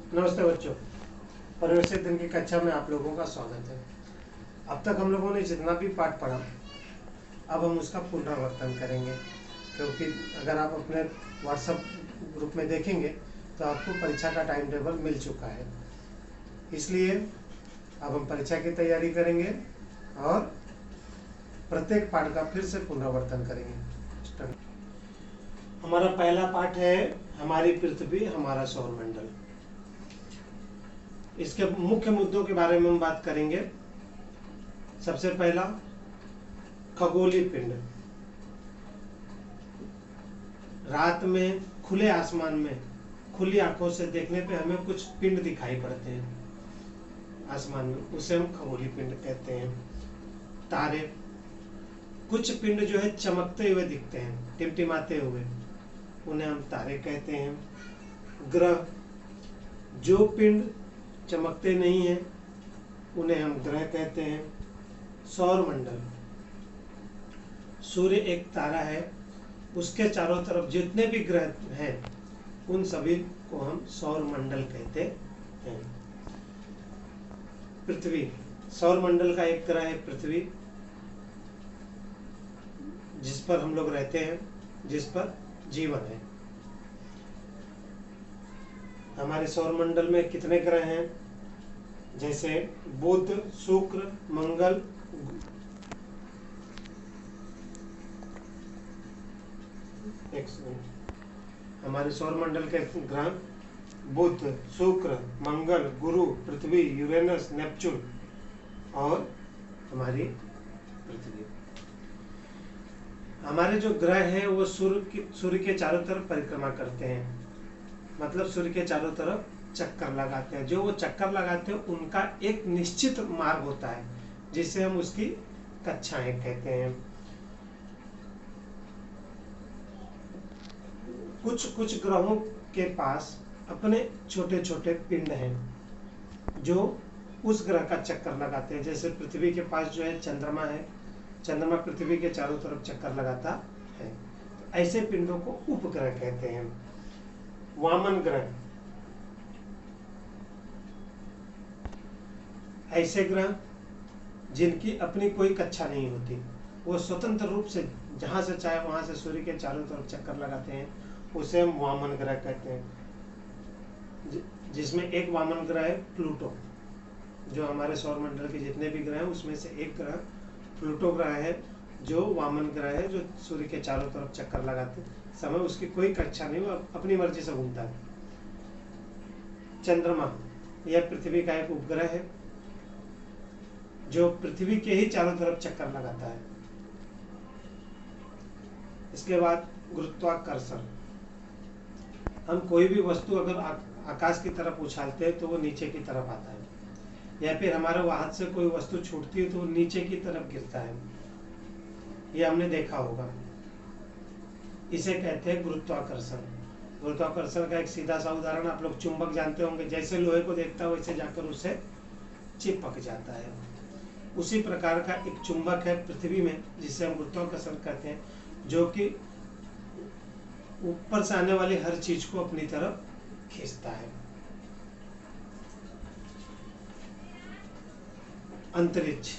नमस्ते बच्चों, परिवर्तित दिन की कक्षा में आप लोगों का स्वागत है। अब तक हम लोगों ने जितना भी पाठ पढ़ा, अब हम उसका पुनरावर्तन करेंगे, क्योंकि अगर आप अपने व्हाट्सएप ग्रुप में देखेंगे तो आपको परीक्षा का टाइम टेबल मिल चुका है। इसलिए अब हम परीक्षा की तैयारी करेंगे और प्रत्येक पाठ का फिर से पुनरावर्तन करेंगे। हमारा पहला पाठ है हमारी पृथ्वी हमारा सौरमंडल। इसके मुख्य मुद्दों के बारे में हम बात करेंगे। सबसे पहला, खगोलीय पिंड। रात में खुले आसमान में खुली आंखों से देखने पे हमें कुछ पिंड दिखाई पड़ते हैं आसमान में, उसे हम खगोलीय पिंड कहते हैं। तारे, कुछ पिंड जो है चमकते हुए दिखते हैं, टिमटिमाते हुए, उन्हें हम तारे कहते हैं। ग्रह, जो पिंड चमकते नहीं हैं उन्हें हम ग्रह कहते हैं। सौरमंडल, सूर्य एक तारा है, उसके चारों तरफ जितने भी ग्रह हैं उन सभी को हम सौरमंडल कहते हैं। पृथ्वी, सौरमंडल का एक ग्रह है पृथ्वी, जिस पर हम लोग रहते हैं, जिस पर जीवन है। हमारे सौरमंडल में कितने ग्रह हैं? जैसे बुध, शुक्र, मंगल, हमारे सौरमंडल के ग्रह बुध, शुक्र, मंगल, गुरु, पृथ्वी, यूरेनस, नेपच्यून और हमारी पृथ्वी। हमारे जो ग्रह हैं वो सूर्य के चारों तरफ परिक्रमा करते हैं, मतलब सूर्य के चारों तरफ चक्कर लगाते हैं। जो वो चक्कर लगाते हैं उनका एक निश्चित मार्ग होता है, जिसे हम उसकी कक्षाएं कहते हैं। कुछ ग्रहों के पास अपने छोटे छोटे पिंड हैं जो उस ग्रह का चक्कर लगाते हैं। जैसे पृथ्वी के पास जो है चंद्रमा है, चंद्रमा पृथ्वी के चारों तरफ चक्कर लगाता है। तो ऐसे पिंडों को उपग्रह कहते हैं। वामन ग्रह, ऐसे ग्रह जिनकी अपनी कोई कक्षा नहीं होती, वो स्वतंत्र रूप से जहां से चाहे वहां से सूर्य के चारों तरफ चक्कर लगाते हैं, उसे हम वामन ग्रह कहते हैं। जिसमें एक वामन ग्रह है प्लूटो, जो हमारे सौरमंडल के जितने भी ग्रह हैं उसमें से एक ग्रह प्लूटो ग्रह है, जो वामन ग्रह है, जो सूर्य के चारों तरफ चक्कर लगाते समय उसकी कोई कक्षा नहीं, वो अपनी मर्जी से घूमता है। चंद्रमा, यह पृथ्वी का एक उपग्रह है जो पृथ्वी के ही चारों तरफ चक्कर लगाता है। इसके बाद गुरुत्वाकर्षण, हम कोई भी वस्तु अगर आकाश की तरफ उछालते हैं तो वो नीचे की तरफ आता है, या फिर हमारे हाथ से कोई वस्तु छूटती है तो वो नीचे की तरफ गिरता है। ये हमने देखा होगा, इसे कहते हैं गुरुत्वाकर्षण। गुरुत्वाकर्षण का एक सीधा सा उदाहरण आप लोग चुंबक जानते होंगे, जैसे लोहे को देखता है वैसे जाकर उससे चिपक जाता है। उसी प्रकार का एक चुंबक है पृथ्वी में, जिसे हम गुरुत्वाकर्षण कहते हैं, जो कि ऊपर से आने वाली हर चीज को अपनी तरफ खींचता है। अंतरिक्ष,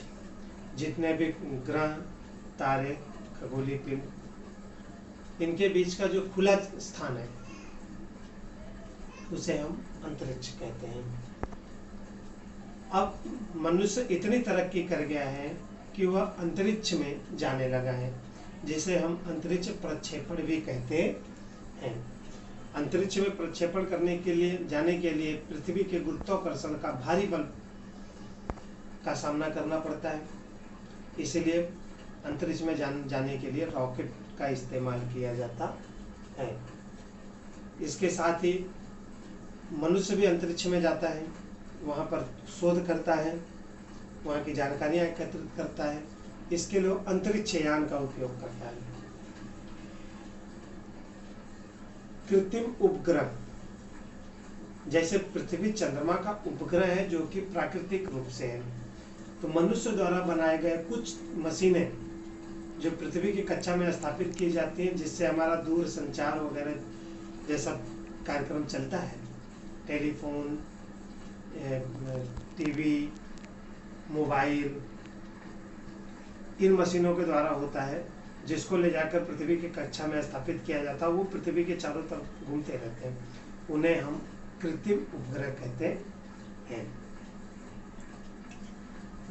जितने भी ग्रह, तारे, खगोलीय पिंड, इनके बीच का जो खुला स्थान है उसे हम अंतरिक्ष कहते हैं। अब मनुष्य इतनी तरक्की कर गया है कि वह अंतरिक्ष में जाने लगा है, जिसे हम अंतरिक्ष प्रक्षेपण भी कहते हैं। अंतरिक्ष में प्रक्षेपण करने के लिए, जाने के लिए पृथ्वी के गुरुत्वाकर्षण का भारी बल का सामना करना पड़ता है। इसीलिए अंतरिक्ष में जाने के लिए रॉकेट का इस्तेमाल किया जाता है। इसके साथ ही मनुष्य भी अंतरिक्ष में जाता है, वहाँ पर शोध करता है, वहाँ की जानकारियाँ एकत्रित करता है। इसके लिए अंतरिक्ष यान का उपयोग करता है। कृत्रिम उपग्रह, जैसे पृथ्वी चंद्रमा का उपग्रह है जो कि प्राकृतिक रूप से है, तो मनुष्य द्वारा बनाए गए कुछ मशीनें जो पृथ्वी की कक्षा में स्थापित की जाती हैं, जिससे हमारा दूर संचार वगैरह जैसा कार्यक्रम चलता है, टेलीफोन, टीवी, मोबाइल, इन मशीनों के द्वारा होता है, जिसको ले जाकर पृथ्वी की कक्षा में स्थापित किया जाता है। वो पृथ्वी के चारों तरफ घूमते रहते हैं, उन्हें हम कृत्रिम उपग्रह कहते हैं।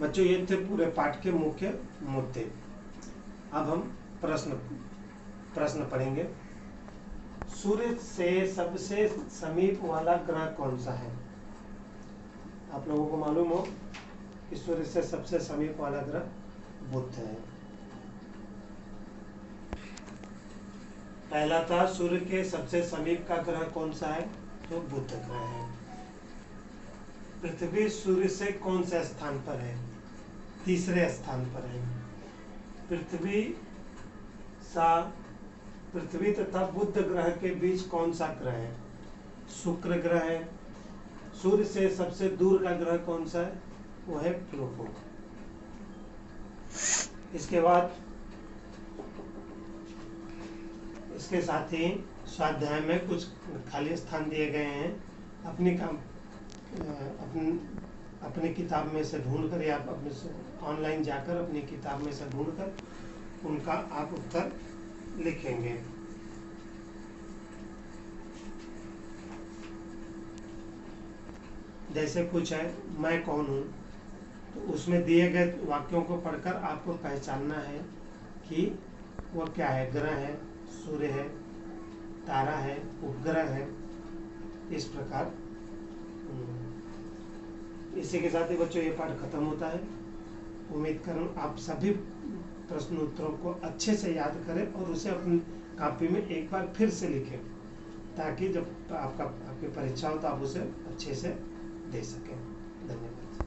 बच्चों, ये थे पूरे पाठ के मुख्य मुद्दे। अब हम प्रश्न पढ़ेंगे। सूर्य से सबसे समीप वाला ग्रह कौन सा है? आप लोगों को मालूम हो कि सूर्य से सबसे समीप वाला ग्रह बुध है। पहला था सूर्य के सबसे समीप का ग्रह कौन सा है? तो बुध ग्रह है। पृथ्वी सूर्य से कौन से स्थान पर है? तीसरे स्थान पर है। पृथ्वी तथा बुध ग्रह के बीच कौन सा ग्रह है? शुक्र ग्रह है। सूर्य से सबसे दूर का ग्रह कौन सा है? वो है प्लूटो। इसके बाद इसके साथ ही स्वाध्याय में कुछ खाली स्थान दिए गए हैं। अपनी किताब में से ढूंढकर या अपने ऑनलाइन जाकर अपनी किताब में से ढूंढकर उनका आप उत्तर लिखेंगे। जैसे कुछ है, मैं कौन हूँ, तो उसमें दिए गए वाक्यों को पढ़कर आपको पहचानना है कि वह क्या है। ग्रह है, सूर्य है, तारा है, उपग्रह है, इस प्रकार। इसी के साथ ही बच्चों ये पाठ खत्म होता है। उम्मीद करूँ आप सभी प्रश्न उत्तरों को अच्छे से याद करें और उसे अपनी कॉपी में एक बार फिर से लिखें, ताकि जब आपकी परीक्षा हो तो आप उसे अच्छे से दे सकें। धन्यवाद।